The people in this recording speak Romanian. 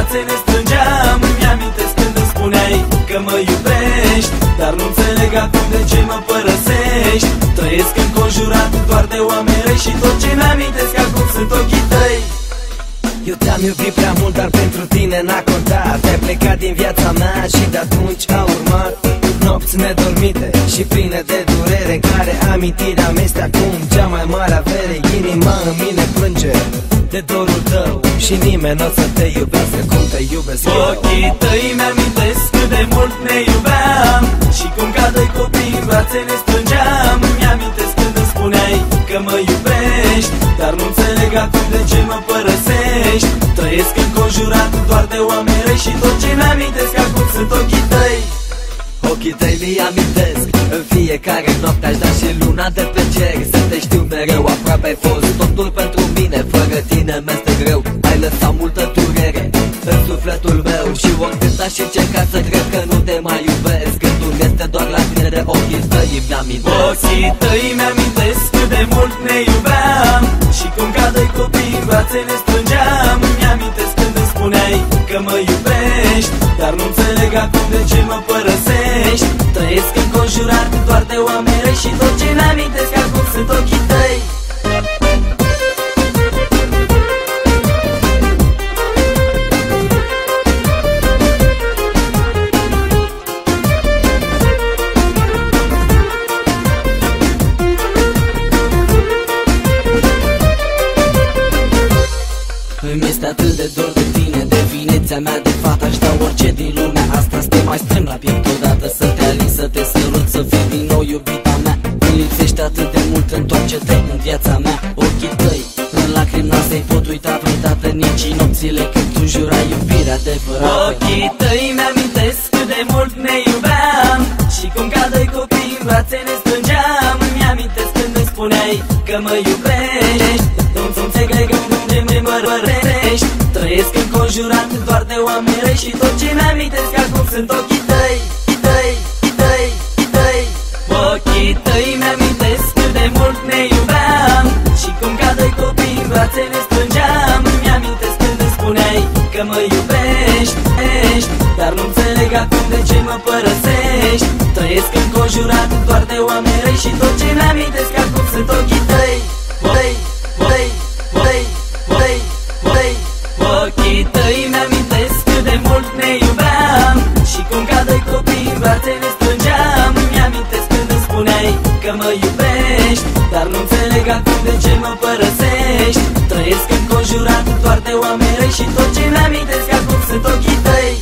brațe ne strângeam. Mi-amintesc când îmi spuneai că mă iubești, dar nu înțeleg acum de ce mă părăsești. Trăiesc înconjurat doar de oameni răi și tot ce mi-amintesc acum sunt ochii tăi. Eu te-am iubit prea mult, dar pentru tine n-a contat. Te-ai plecat din viața mea și de atunci a urmat nopți nedormite și pline de durere, în care amintirea mea este acum cea mai mare avere. Inima în mine plânge de dorul tău și nimeni n-o să te iubească cum te iubesc eu. Ochii tăi mi-amintesc cât de mult ne iubeam și cum ca doi copii în brațe ne strângeam. Mi-amintesc când îmi spuneai că mă iubești, dar nu înțeleg acum de ce mă părăsești. Trăiesc înconjurat doar de oameni răi și tot ce mi-amintesc acum sunt ochii tăi. Ochii tăi mi amintesc în fiecare noapte, aș da și luna de pe cer să te știu mereu. Aproape ai fost totul pentru mine, fără tine mi-este greu. Ai lăsat multă durere în sufletul meu și oricât aș încerca să cred că nu te mai iubesc, gândul este doar la tine, de ochii tăi mi-amintesc. Ochii tăi mi-amintesc cât de mult ne iubeam și cum ca doi copii în brațe ne strângeam. Mi-amintesc când îmi spuneai că mă iubești, dar nu înțeleg acum de ce mă părăsești. Trăiesc înconjurat doar de oameni răi și tot ce mi-amintesc acum sunt ochii tăi. Îmi este atât de dor de tine, de vinețea mea de fată. Aș da orice din lumea asta să te mai strâng la piept odată, să te alin, să te sărut, să fii din nou iubita mea. Îmi lipsești atât de mult, întoarce-te în viața mea. Ochii tăi în lacrimi n-ai pot uita vreodată, nici nopțile când tu jurai iubirea adevărată. Ochii tăi mi-amintesc cât de mult ne iubeam și cum ca doi copii în brațe ne strângeam. Mi-amintesc când îmi spuneai că mă iubești, nu-ți înțeleg unde mă rărești. Trăiesc înconjurat doar de oameni răi și tot ce mi-amintesc acum sunt ochii tăi. Ochii tăi mi-amintesc cât de mult ne iubeam și cum ca doi copii în brațe ne strângeam. Mi-amintesc când îmi spuneai că mă iubești, dar nu înțeleg acum de ce mă părăsești. Trăiesc înconjurat doar de oameni răi și tot ce mi-amintesc acum sunt ochii tăi. Ochii tăi mi-amintesc cât de mult ne iubeam și cum ca doi copii în brațe ne strângeam. Mi-amintesc când îmi spuneai că mă iubești, dar nu înțeleg acum de ce mă părăsești. Trăiesc înconjurat doar de oameni răi și tot ce mi-amintesc acum sunt ochii tăi.